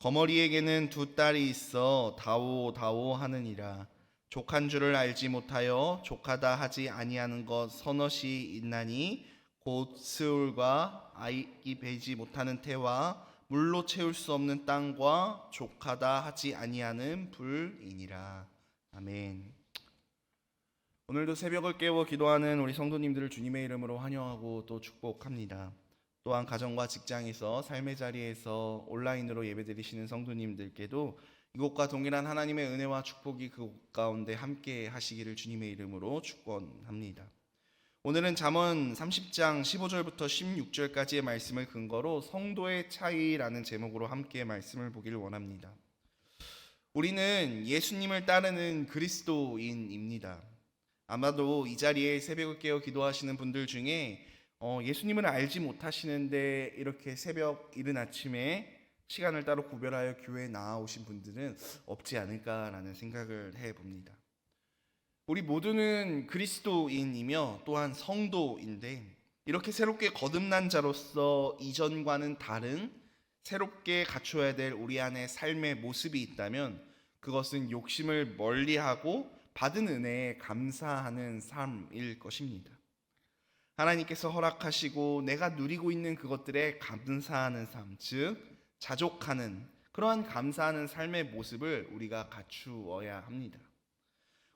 거머리에게는 두 딸이 있어 다오 다오 하느니라. 족한 줄을 알지 못하여 족하다 하지 아니하는 것 서너시 있나니 곧 스울과 아이기 베지 못하는 태와 물로 채울 수 없는 땅과 족하다 하지 아니하는 불이니라. 아멘. 오늘도 새벽을 깨워 기도하는 우리 성도님들을 주님의 이름으로 환영하고 또 축복합니다. 또한 가정과 직장에서 삶의 자리에서 온라인으로 예배드리시는 성도님들께도 이곳과 동일한 하나님의 은혜와 축복이 그곳 가운데 함께 하시기를 주님의 이름으로 축원합니다. 오늘은 잠언 30장 15절부터 16절까지의 말씀을 근거로 성도의 차이라는 제목으로 함께 말씀을 보기를 원합니다. 우리는 예수님을 따르는 그리스도인입니다. 아마도 이 자리에 새벽을 깨어 기도하시는 분들 중에 예수님을 알지 못하시는데 이렇게 새벽 이른 아침에 시간을 따로 구별하여 교회에 나아오신 분들은 없지 않을까라는 생각을 해봅니다. 우리 모두는 그리스도인이며 또한 성도인데 이렇게 새롭게 거듭난 자로서 이전과는 다른 새롭게 갖춰야 될 우리 안에 삶의 모습이 있다면 그것은 욕심을 멀리하고 받은 은혜에 감사하는 삶일 것입니다. 하나님께서 허락하시고 내가 누리고 있는 그것들에 감사하는 삶, 즉 자족하는 그러한 감사하는 삶의 모습을 우리가 갖추어야 합니다.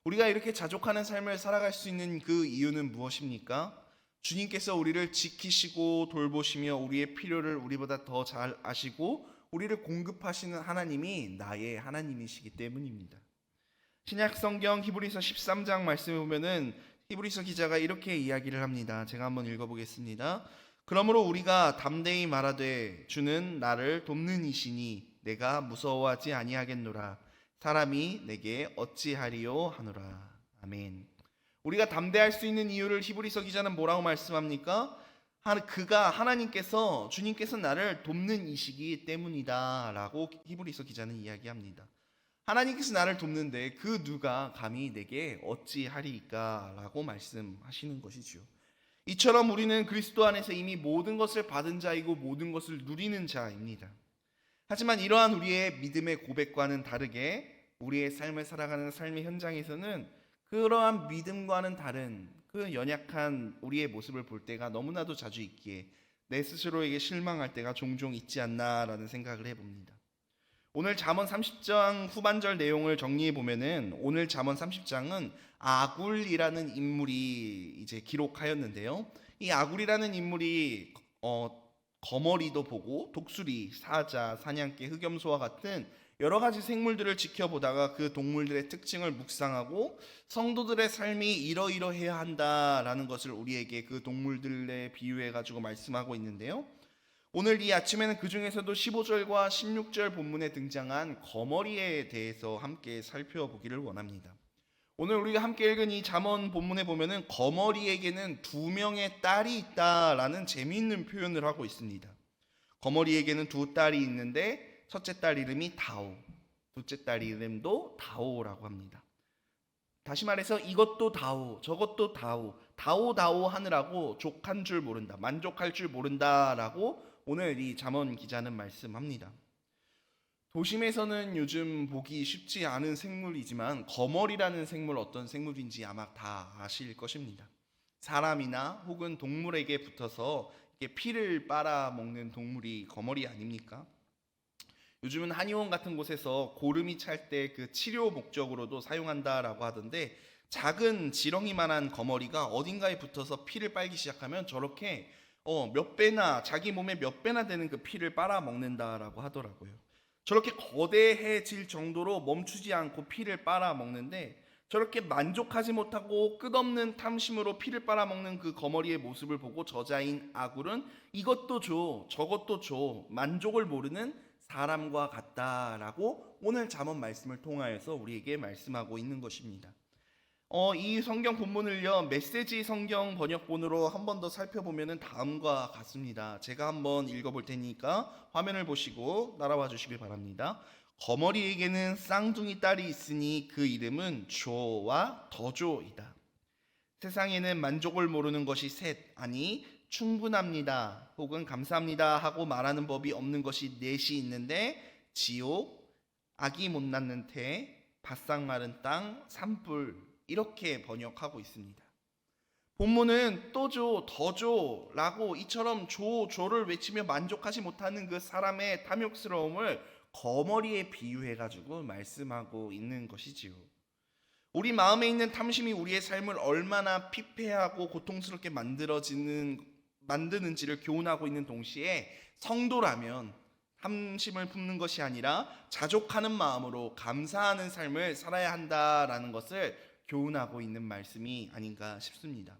우리가 이렇게 자족하는 삶을 살아갈 수 있는 그 이유는 무엇입니까? 주님께서 우리를 지키시고 돌보시며 우리의 필요를 우리보다 더 잘 아시고 우리를 공급하시는 하나님이 나의 하나님이시기 때문입니다. 신약 성경 히브리서 13장 말씀에 보면은 히브리서 기자가 이렇게 이야기를 합니다. 제가 한번 읽어보겠습니다. 그러므로 우리가 담대히 말하되 주는 나를 돕는 이시니 내가 무서워하지 아니하겠노라. 사람이 내게 어찌하리요 하노라. 아멘. 우리가 담대할 수 있는 이유를 히브리서 기자는 뭐라고 말씀합니까? 그가 하나님께서 주님께서 나를 돕는 이시기 때문이다 라고 히브리서 기자는 이야기합니다. 하나님께서 나를 돕는데 그 누가 감히 내게 어찌하리까 라고 말씀하시는 것이죠. 이처럼 우리는 그리스도 안에서 이미 모든 것을 받은 자이고 모든 것을 누리는 자입니다. 하지만 이러한 우리의 믿음의 고백과는 다르게 우리의 삶을 살아가는 삶의 현장에서는 그러한 믿음과는 다른 그 연약한 우리의 모습을 볼 때가 너무나도 자주 있기에 내 스스로에게 실망할 때가 종종 있지 않나라는 생각을 해봅니다. 오늘 잠언 30장 후반절 내용을 정리해 보면은 오늘 잠언 30장은 아굴이라는 인물이 이제 기록하였는데요. 이 아굴이라는 인물이 거머리도 보고 독수리, 사자, 사냥개, 흑염소와 같은 여러 가지 생물들을 지켜보다가 그 동물들의 특징을 묵상하고 성도들의 삶이 이러이러해야 한다라는 것을 우리에게 그 동물들에 비유해 가지고 말씀하고 있는데요. 오늘 이 아침에는 그 중에서도 15절과 16절 본문에 등장한 거머리에 대해서 함께 살펴보기를 원합니다. 오늘 우리가 함께 읽은 이 잠언 본문에 보면은 거머리에게는 두 명의 딸이 있다라는 재미있는 표현을 하고 있습니다. 거머리에게는 두 딸이 있는데 첫째 딸 이름이 다오, 둘째 딸 이름도 다오라고 합니다. 다시 말해서 이것도 다오, 저것도 다오, 다오 하느라고 족한 줄 모른다, 만족할 줄 모른다라고 오늘 이 잠언 기자는 말씀합니다. 도심에서는 요즘 보기 쉽지 않은 생물이지만 거머리라는 생물 어떤 생물인지 아마 다 아실 것입니다. 사람이나 혹은 동물에게 붙어서 이렇게 피를 빨아먹는 동물이 거머리 아닙니까? 요즘은 한의원 같은 곳에서 고름이 찰 때 그 치료 목적으로도 사용한다라고 하던데 작은 지렁이만한 거머리가 어딘가에 붙어서 피를 빨기 시작하면 저렇게 몇 배나 자기 몸에 몇 배나 되는 그 피를 빨아먹는다라고 하더라고요. 저렇게 거대해질 정도로 멈추지 않고 피를 빨아먹는데 저렇게 만족하지 못하고 끝없는 탐심으로 피를 빨아먹는 그 거머리의 모습을 보고 저자인 아굴은 이것도 줘 저것도 줘 만족을 모르는 사람과 같다라고 오늘 잠언 말씀을 통하여서 우리에게 말씀하고 있는 것입니다. 이 성경 본문을요 메시지 성경 번역본으로 한 번 더 살펴보면 다음과 같습니다. 제가 한번 읽어볼 테니까 화면을 보시고 따라와 주시기 바랍니다. 거머리에게는 쌍둥이 딸이 있으니 그 이름은 조와 더조이다. 세상에는 만족을 모르는 것이 셋 아니 충분합니다 혹은 감사합니다 하고 말하는 법이 없는 것이 넷이 있는데 지옥, 아기 못 낳는 태, 바싹 마른 땅, 산불 이렇게 번역하고 있습니다. 본문은 또 줘, 더 줘 라고 이처럼 줘를 외치며 만족하지 못하는 그 사람의 탐욕스러움을 거머리에 비유해가지고 말씀하고 있는 것이지요. 우리 마음에 있는 탐심이 우리의 삶을 얼마나 피폐하고 고통스럽게 만드는지를 교훈하고 있는 동시에 성도라면 탐심을 품는 것이 아니라 자족하는 마음으로 감사하는 삶을 살아야 한다라는 것을 교훈하고 있는 말씀이 아닌가 싶습니다.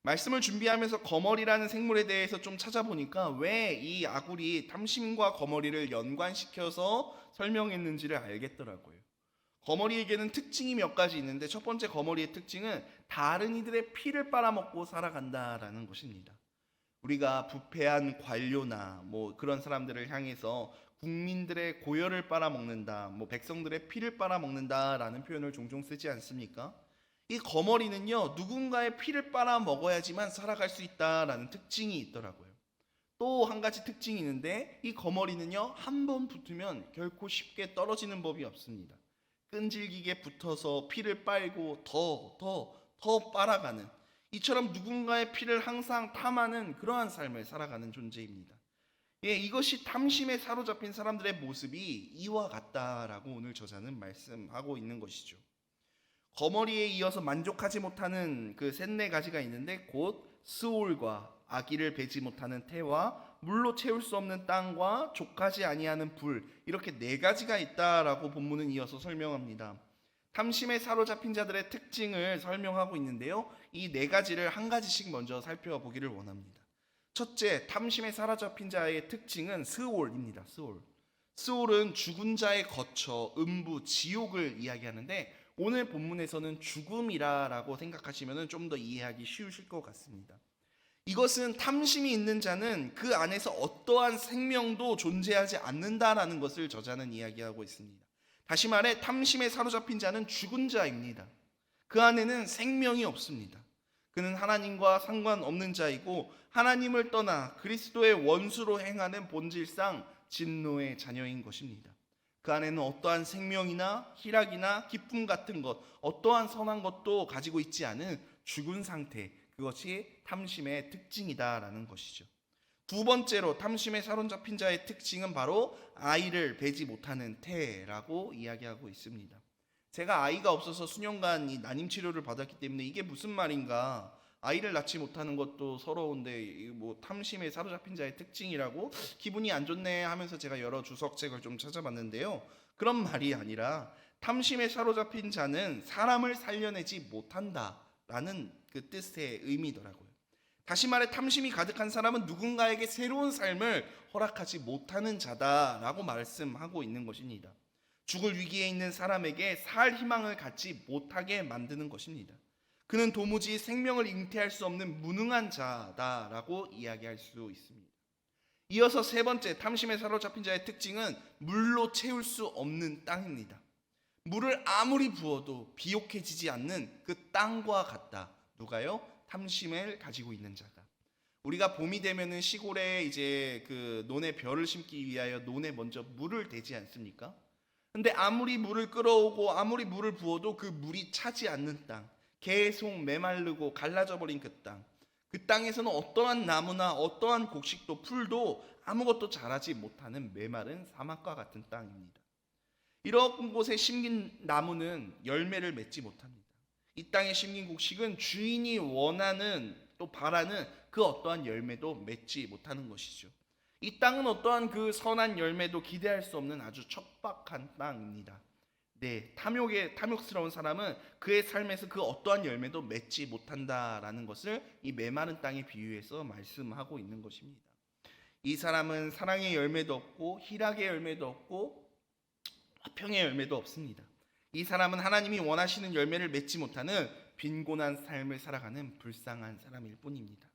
말씀을 준비하면서 거머리라는 생물에 대해서 좀 찾아보니까 왜 이 아굴이 탐심과 거머리를 연관시켜서 설명했는지를 알겠더라고요. 거머리에게는 특징이 몇 가지 있는데 첫 번째 거머리의 특징은 다른 이들의 피를 빨아먹고 살아간다라는 것입니다. 우리가 부패한 관료나 그런 사람들을 향해서 국민들의 고열을 빨아먹는다, 백성들의 피를 빨아먹는다라는 표현을 종종 쓰지 않습니까? 이 거머리는요, 누군가의 피를 빨아먹어야지만 살아갈 수 있다라는 특징이 있더라고요. 또 한 가지 특징이 있는데 이 거머리는요, 한 번 붙으면 결코 쉽게 떨어지는 법이 없습니다. 끈질기게 붙어서 피를 빨고 더 빨아가는, 이처럼 누군가의 피를 항상 탐하는 그러한 삶을 살아가는 존재입니다. 이것이 탐심에 사로잡힌 사람들의 모습이 이와 같다라고 오늘 저자는 말씀하고 있는 것이죠. 거머리에 이어서 만족하지 못하는 그 셋네 가지가 있는데 곧 스올과 아기를 베지 못하는 태와 물로 채울 수 없는 땅과 족하지 아니하는 불, 이렇게 네 가지가 있다라고 본문은 이어서 설명합니다. 탐심에 사로잡힌 자들의 특징을 설명하고 있는데요, 이 네 가지를 한 가지씩 먼저 살펴보기를 원합니다. 첫째, 탐심에 사로잡힌 자의 특징은 스올입니다. 스올은 죽은 자의 거처, 음부, 지옥을 이야기하는데 오늘 본문에서는 죽음이라고 생각하시면 좀 더 이해하기 쉬우실 것 같습니다. 이것은 탐심이 있는 자는 그 안에서 어떠한 생명도 존재하지 않는다라는 것을 저자는 이야기하고 있습니다. 다시 말해 탐심에 사로잡힌 자는 죽은 자입니다. 그 안에는 생명이 없습니다. 그는 하나님과 상관없는 자이고 하나님을 떠나 그리스도의 원수로 행하는 본질상 진노의 자녀인 것입니다. 그 안에는 어떠한 생명이나 희락이나 기쁨 같은 것, 어떠한 선한 것도 가지고 있지 않은 죽은 상태, 그것이 탐심의 특징이다라는 것이죠. 두 번째로 탐심에 사로잡힌 자의 특징은 바로 아이를 베지 못하는 태라고 이야기하고 있습니다. 제가 아이가 없어서 수년간 이 난임 치료를 받았기 때문에 이게 무슨 말인가, 아이를 낳지 못하는 것도 서러운데 탐심에 사로잡힌 자의 특징이라고 기분이 안 좋네 하면서 제가 여러 주석책을 좀 찾아봤는데요, 그런 말이 아니라 탐심에 사로잡힌 자는 사람을 살려내지 못한다라는 그 뜻의 의미더라고요. 다시 말해 탐심이 가득한 사람은 누군가에게 새로운 삶을 허락하지 못하는 자다라고 말씀하고 있는 것입니다. 죽을 위기에 있는 사람에게 살 희망을 갖지 못하게 만드는 것입니다. 그는 도무지 생명을 잉태할 수 없는 무능한 자다라고 이야기할 수 있습니다. 이어서 세 번째, 탐심에 사로잡힌 자의 특징은 물로 채울 수 없는 땅입니다. 물을 아무리 부어도 비옥해지지 않는 그 땅과 같다. 누가요? 탐심을 가지고 있는 자가. 우리가 봄이 되면은 시골에 이제 그 논에 벼를 심기 위하여 논에 먼저 물을 대지 않습니까? 근데 아무리 물을 끌어오고 아무리 물을 부어도 그 물이 차지 않는 땅, 계속 메마르고 갈라져 버린 그 땅, 그 땅에서는 어떠한 나무나 어떠한 곡식도 풀도 아무것도 자라지 못하는 메마른 사막과 같은 땅입니다. 이런 곳에 심긴 나무는 열매를 맺지 못합니다. 이 땅에 심긴 곡식은 주인이 원하는 또 바라는 그 어떠한 열매도 맺지 못하는 것이죠. 이 땅은 어떠한 그 선한 열매도 기대할 수 없는 아주 척박한 땅입니다. 탐욕스러운 사람은 그의 삶에서 그 어떠한 열매도 맺지 못한다라는 것을 이 메마른 땅에 비유해서 말씀하고 있는 것입니다. 이 사람은 사랑의 열매도 없고 희락의 열매도 없고 화평의 열매도 없습니다. 이 사람은 하나님이 원하시는 열매를 맺지 못하는 빈곤한 삶을 살아가는 불쌍한 사람일 뿐입니다.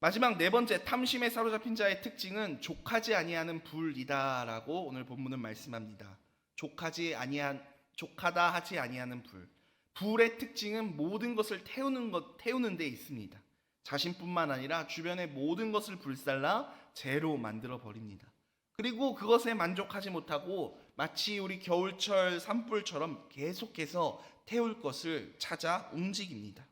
마지막 네 번째, 탐심에 사로잡힌 자의 특징은 족하지 아니하는 불이다라고 오늘 본문은 말씀합니다. 족하다 하지 아니하는 불. 불의 특징은 모든 것을 태우는 데 있습니다. 자신뿐만 아니라 주변의 모든 것을 불살라 재로 만들어 버립니다. 그리고 그것에 만족하지 못하고 마치 우리 겨울철 산불처럼 계속해서 태울 것을 찾아 움직입니다.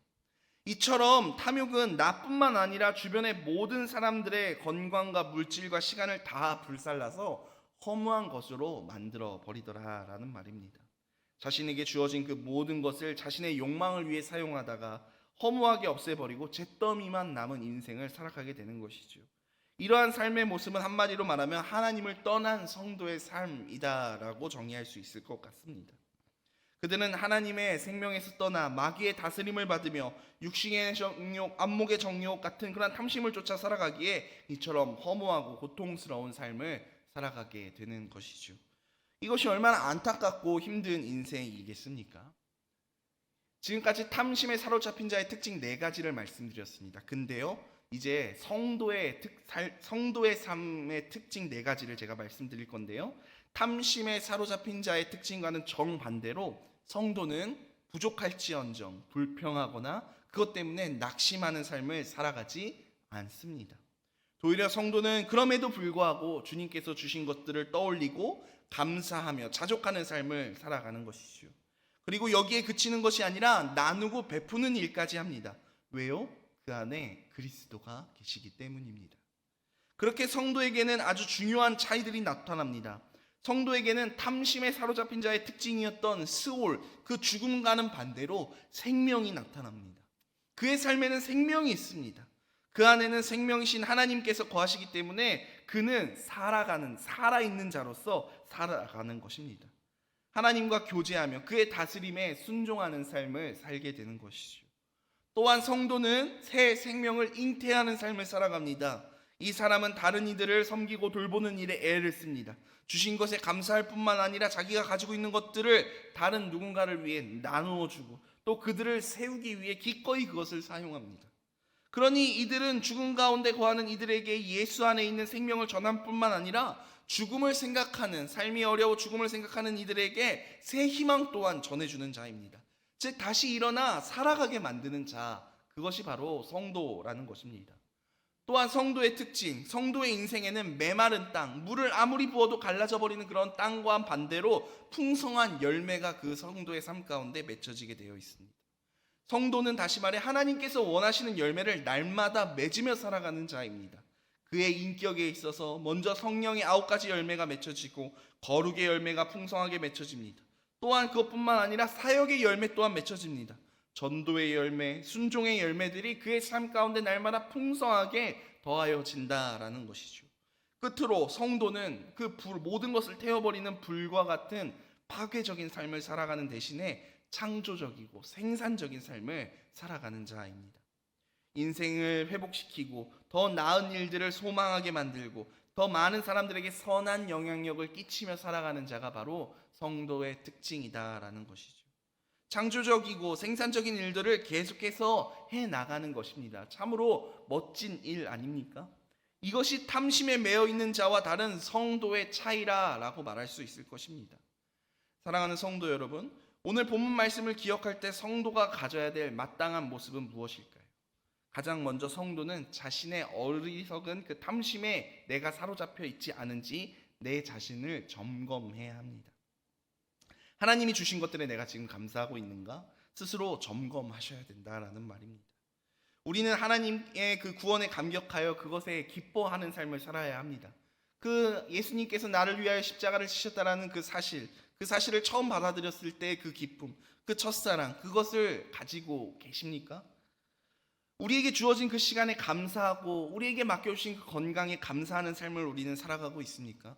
이처럼 탐욕은 나뿐만 아니라 주변의 모든 사람들의 건강과 물질과 시간을 다 불살라서 허무한 것으로 만들어 버리더라라는 말입니다. 자신에게 주어진 그 모든 것을 자신의 욕망을 위해 사용하다가 허무하게 없애버리고 잿더미만 남은 인생을 살아가게 되는 것이죠. 이러한 삶의 모습은 한마디로 말하면 하나님을 떠난 성도의 삶이다라고 정의할 수 있을 것 같습니다. 그들은 하나님의 생명에서 떠나 마귀의 다스림을 받으며 육신의 정욕, 안목의 정욕 같은 그런 탐심을 쫓아 살아가기에 이처럼 허무하고 고통스러운 삶을 살아가게 되는 것이죠. 이것이 얼마나 안타깝고 힘든 인생이겠습니까? 지금까지 탐심에 사로잡힌 자의 특징 4가지를 말씀드렸습니다. 근데요, 이제 성도의 삶의 특징 4가지를 제가 말씀드릴 건데요. 탐심에 사로잡힌 자의 특징과는 정반대로 성도는 부족할지언정 불평하거나 그것 때문에 낙심하는 삶을 살아가지 않습니다. 오히려 성도는 그럼에도 불구하고 주님께서 주신 것들을 떠올리고 감사하며 자족하는 삶을 살아가는 것이죠. 그리고 여기에 그치는 것이 아니라 나누고 베푸는 일까지 합니다. 왜요? 그 안에 그리스도가 계시기 때문입니다. 그렇게 성도에게는 아주 중요한 차이들이 나타납니다. 성도에게는 탐심에 사로잡힌 자의 특징이었던 스올, 그 죽음과는 반대로 생명이 나타납니다. 그의 삶에는 생명이 있습니다. 그 안에는 생명이신 하나님께서 거하시기 때문에 그는 살아있는 자로서 살아가는 것입니다. 하나님과 교제하며 그의 다스림에 순종하는 삶을 살게 되는 것이죠. 또한 성도는 새 생명을 잉태하는 삶을 살아갑니다. 이 사람은 다른 이들을 섬기고 돌보는 일에 애를 씁니다. 주신 것에 감사할 뿐만 아니라 자기가 가지고 있는 것들을 다른 누군가를 위해 나누어 주고 또 그들을 세우기 위해 기꺼이 그것을 사용합니다. 그러니 이들은 죽음 가운데 거하는 이들에게 예수 안에 있는 생명을 전할 뿐만 아니라 죽음을 생각하는, 삶이 어려워 죽음을 생각하는 이들에게 새 희망 또한 전해주는 자입니다. 즉 다시 일어나 살아가게 만드는 자, 그것이 바로 성도라는 것입니다. 또한 성도의 특징, 성도의 인생에는 메마른 땅, 물을 아무리 부어도 갈라져 버리는 그런 땅과 반대로 풍성한 열매가 그 성도의 삶 가운데 맺혀지게 되어 있습니다. 성도는 다시 말해 하나님께서 원하시는 열매를 날마다 맺으며 살아가는 자입니다. 그의 인격에 있어서 먼저 성령의 9가지 열매가 맺혀지고 거룩의 열매가 풍성하게 맺혀집니다. 또한 그것뿐만 아니라 사역의 열매 또한 맺혀집니다. 전도의 열매, 순종의 열매들이 그의 삶 가운데 날마다 풍성하게 더하여진다라는 것이죠. 끝으로 성도는 그 모든 것을 태워버리는 불과 같은 파괴적인 삶을 살아가는 대신에 창조적이고 생산적인 삶을 살아가는 자입니다. 인생을 회복시키고 더 나은 일들을 소망하게 만들고 더 많은 사람들에게 선한 영향력을 끼치며 살아가는 자가 바로 성도의 특징이다라는 것이죠. 창조적이고 생산적인 일들을 계속해서 해나가는 것입니다. 참으로 멋진 일 아닙니까? 이것이 탐심에 매여 있는 자와 다른 성도의 차이라고 말할 수 있을 것입니다. 사랑하는 성도 여러분, 오늘 본문 말씀을 기억할 때 성도가 가져야 될 마땅한 모습은 무엇일까요? 가장 먼저 성도는 자신의 어리석은 그 탐심에 내가 사로잡혀 있지 않은지 내 자신을 점검해야 합니다. 하나님이 주신 것들에 내가 지금 감사하고 있는가? 스스로 점검하셔야 된다라는 말입니다. 우리는 하나님의 그 구원에 감격하여 그것에 기뻐하는 삶을 살아야 합니다. 그 예수님께서 나를 위하여 십자가를 지셨다라는 그 사실을 처음 받아들였을 때 그 기쁨, 그 첫사랑, 그것을 가지고 계십니까? 우리에게 주어진 그 시간에 감사하고 우리에게 맡겨주신 그 건강에 감사하는 삶을 우리는 살아가고 있습니까?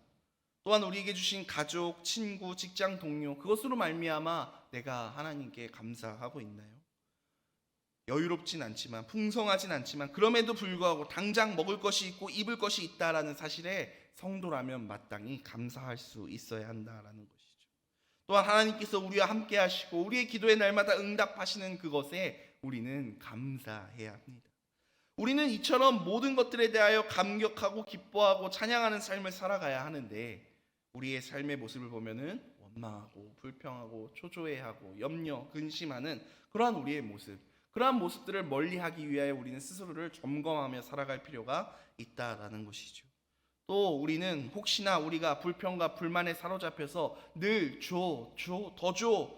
또한 우리에게 주신 가족, 친구, 직장 동료, 그것으로 말미암아 내가 하나님께 감사하고 있나요? 여유롭진 않지만, 풍성하진 않지만 그럼에도 불구하고 당장 먹을 것이 있고 입을 것이 있다라는 사실에 성도라면 마땅히 감사할 수 있어야 한다라는 것이죠. 또한 하나님께서 우리와 함께 하시고 우리의 기도에 날마다 응답하시는 그것에 우리는 감사해야 합니다. 우리는 이처럼 모든 것들에 대하여 감격하고 기뻐하고 찬양하는 삶을 살아가야 하는데 우리의 삶의 모습을 보면은 원망하고 불평하고 초조해하고 염려, 근심하는 그러한 우리의 모습, 그러한 모습들을 멀리하기 위하여 우리는 스스로를 점검하며 살아갈 필요가 있다라는 것이죠. 또 우리는 혹시나 우리가 불평과 불만에 사로잡혀서 늘 줘,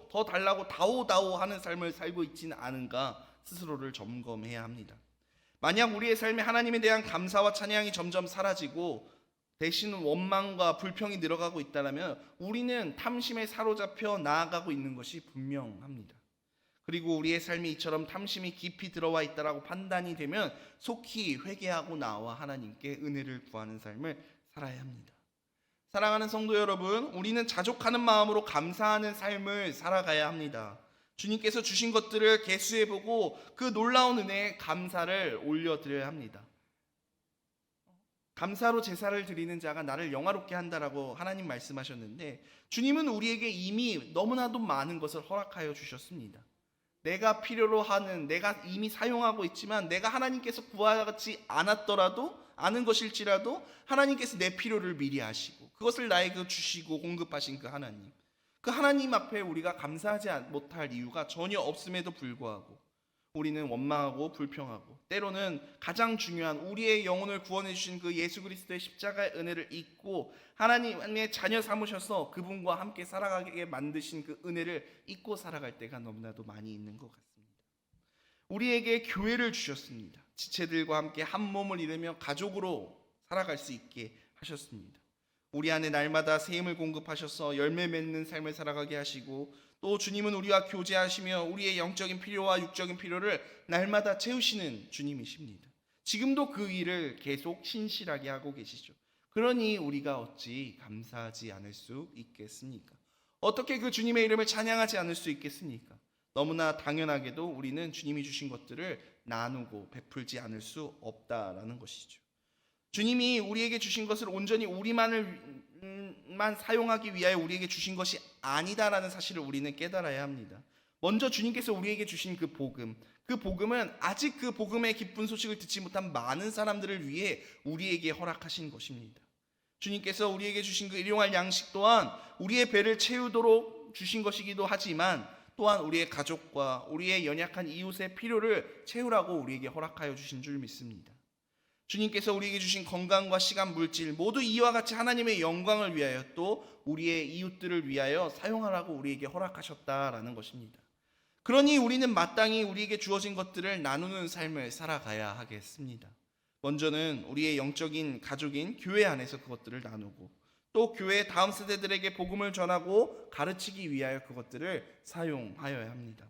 더 달라고 다오 하는 삶을 살고 있지는 않은가 스스로를 점검해야 합니다. 만약 우리의 삶에 하나님에 대한 감사와 찬양이 점점 사라지고 대신 원망과 불평이 늘어가고 있다면 우리는 탐심에 사로잡혀 나아가고 있는 것이 분명합니다. 그리고 우리의 삶이 이처럼 탐심이 깊이 들어와 있다라고 판단이 되면 속히 회개하고 나와 하나님께 은혜를 구하는 삶을 살아야 합니다. 사랑하는 성도 여러분, 우리는 자족하는 마음으로 감사하는 삶을 살아가야 합니다. 주님께서 주신 것들을 계수해보고 그 놀라운 은혜에 감사를 올려드려야 합니다. 감사로 제사를 드리는 자가 나를 영화롭게 한다라고 하나님 말씀하셨는데, 주님은 우리에게 이미 너무나도 많은 것을 허락하여 주셨습니다. 내가 필요로 하는, 내가 이미 사용하고 있지만 내가 하나님께서 구하지 않았더라도, 아는 것일지라도 하나님께서 내 필요를 미리 아시고 그것을 나에게 주시고 공급하신 그 하나님 앞에 우리가 감사하지 못할 이유가 전혀 없음에도 불구하고 우리는 원망하고 불평하고, 때로는 가장 중요한 우리의 영혼을 구원해 주신 그 예수 그리스도의 십자가의 은혜를 잊고 하나님의 자녀 삼으셔서 그분과 함께 살아가게 만드신 그 은혜를 잊고 살아갈 때가 너무나도 많이 있는 것 같습니다. 우리에게 교회를 주셨습니다. 지체들과 함께 한 몸을 이루며 가족으로 살아갈 수 있게 하셨습니다. 우리 안에 날마다 새 힘을 공급하셔서 열매 맺는 삶을 살아가게 하시고, 또 주님은 우리와 교제하시며 우리의 영적인 필요와 육적인 필요를 날마다 채우시는 주님이십니다. 지금도 그 일을 계속 신실하게 하고 계시죠. 그러니 우리가 어찌 감사하지 않을 수 있겠습니까? 어떻게 그 주님의 이름을 찬양하지 않을 수 있겠습니까? 너무나 당연하게도 우리는 주님이 주신 것들을 나누고 베풀지 않을 수 없다라는 것이죠. 주님이 우리에게 주신 것을 온전히 우리만을만 사용하기 위하여 우리에게 주신 것이 아니다라는 사실을 우리는 깨달아야 합니다. 먼저 주님께서 우리에게 주신 그 복음은 아직 그 복음의 기쁜 소식을 듣지 못한 많은 사람들을 위해 우리에게 허락하신 것입니다. 주님께서 우리에게 주신 그 일용할 양식 또한 우리의 배를 채우도록 주신 것이기도 하지만, 또한 우리의 가족과 우리의 연약한 이웃의 필요를 채우라고 우리에게 허락하여 주신 줄 믿습니다. 주님께서 우리에게 주신 건강과 시간, 물질 모두 이와 같이 하나님의 영광을 위하여 또 우리의 이웃들을 위하여 사용하라고 우리에게 허락하셨다라는 것입니다. 그러니 우리는 마땅히 우리에게 주어진 것들을 나누는 삶을 살아가야 하겠습니다. 먼저는 우리의 영적인 가족인 교회 안에서 그것들을 나누고, 또 교회의 다음 세대들에게 복음을 전하고 가르치기 위하여 그것들을 사용하여야 합니다.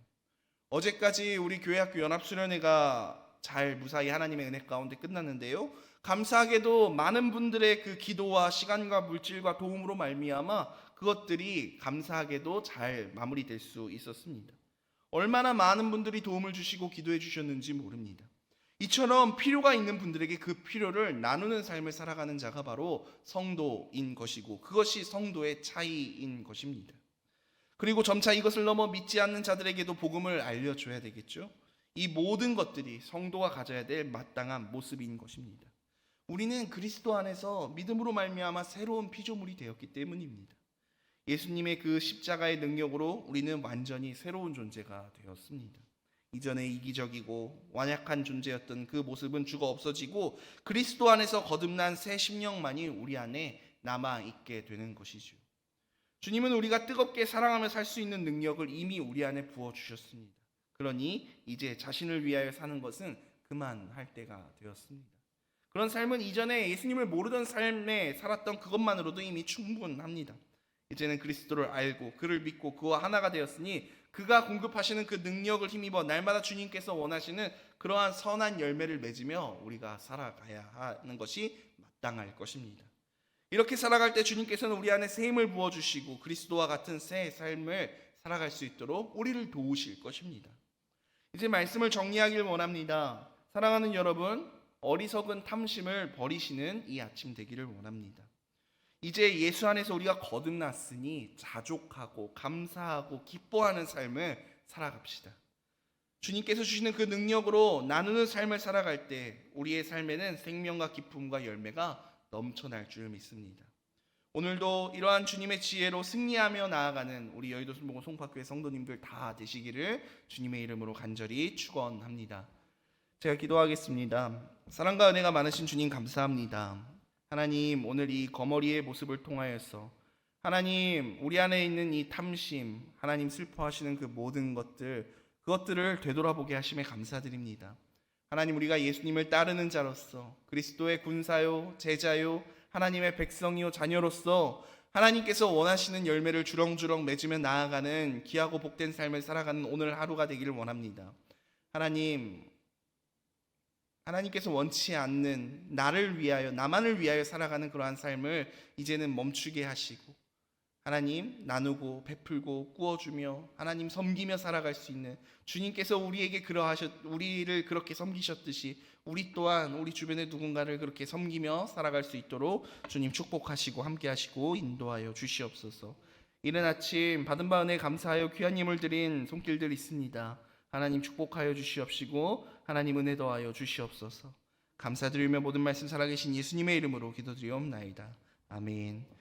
어제까지 우리 교회학교 연합수련회가 잘 무사히 하나님의 은혜 가운데 끝났는데요, 감사하게도 많은 분들의 그 기도와 시간과 물질과 도움으로 말미암아 그것들이 감사하게도 잘 마무리될 수 있었습니다. 얼마나 많은 분들이 도움을 주시고 기도해 주셨는지 모릅니다. 이처럼 필요가 있는 분들에게 그 필요를 나누는 삶을 살아가는 자가 바로 성도인 것이고, 그것이 성도의 차이인 것입니다. 그리고 점차 이것을 넘어 믿지 않는 자들에게도 복음을 알려줘야 되겠죠. 이 모든 것들이 성도가 가져야 될 마땅한 모습인 것입니다. 우리는 그리스도 안에서 믿음으로 말미암아 새로운 피조물이 되었기 때문입니다. 예수님의 그 십자가의 능력으로 우리는 완전히 새로운 존재가 되었습니다. 이전에 이기적이고 완약한 존재였던 그 모습은 죽어 없어지고 그리스도 안에서 거듭난 새 심령만이 우리 안에 남아있게 되는 것이죠. 주님은 우리가 뜨겁게 사랑하며 살 수 있는 능력을 이미 우리 안에 부어주셨습니다. 그러니 이제 자신을 위하여 사는 것은 그만할 때가 되었습니다. 그런 삶은 이전에 예수님을 모르던 삶에 살았던 그것만으로도 이미 충분합니다. 이제는 그리스도를 알고 그를 믿고 그와 하나가 되었으니 그가 공급하시는 그 능력을 힘입어 날마다 주님께서 원하시는 그러한 선한 열매를 맺으며 우리가 살아가야 하는 것이 마땅할 것입니다. 이렇게 살아갈 때 주님께서는 우리 안에 새 힘을 부어주시고 그리스도와 같은 새 삶을 살아갈 수 있도록 우리를 도우실 것입니다. 이제 말씀을 정리하길 원합니다. 사랑하는 여러분, 어리석은 탐심을 버리시는 이 아침 되기를 원합니다. 이제 예수 안에서 우리가 거듭났으니 자족하고 감사하고 기뻐하는 삶을 살아갑시다. 주님께서 주시는 그 능력으로 나누는 삶을 살아갈 때 우리의 삶에는 생명과 기쁨과 열매가 넘쳐날 줄 믿습니다. 오늘도 이러한 주님의 지혜로 승리하며 나아가는 우리 여의도 순복음 송파교회 성도님들 다 되시기를 주님의 이름으로 간절히 축원합니다. 제가 기도하겠습니다. 사랑과 은혜가 많으신 주님 감사합니다. 하나님, 오늘 이 거머리의 모습을 통하여서 하나님, 우리 안에 있는 이 탐심, 하나님 슬퍼하시는 그 모든 것들, 그것들을 되돌아보게 하심에 감사드립니다. 하나님, 우리가 예수님을 따르는 자로서 그리스도의 군사요, 제자요, 하나님의 백성이요, 자녀로서 하나님께서 원하시는 열매를 주렁주렁 맺으며 나아가는 귀하고 복된 삶을 살아가는 오늘 하루가 되기를 원합니다. 하나님께서 원치 않는 나를 위하여, 나만을 위하여 살아가는 그러한 삶을 이제는 멈추게 하시고 하나님, 나누고 베풀고 꾸어주며 하나님 섬기며 살아갈 수 있는 주님께서 우리를 그렇게 섬기셨듯이 우리 또한 우리 주변의 누군가를 그렇게 섬기며 살아갈 수 있도록 주님 축복하시고 함께 하시고 인도하여 주시옵소서. 이른 아침 받은 바 은혜 감사하여 귀한 예물 드린 손길들 있습니다. 하나님 축복하여 주시옵시고 하나님 은혜 더하여 주시옵소서. 감사드리며 모든 말씀 살아계신 예수님의 이름으로 기도드리옵나이다. 아멘.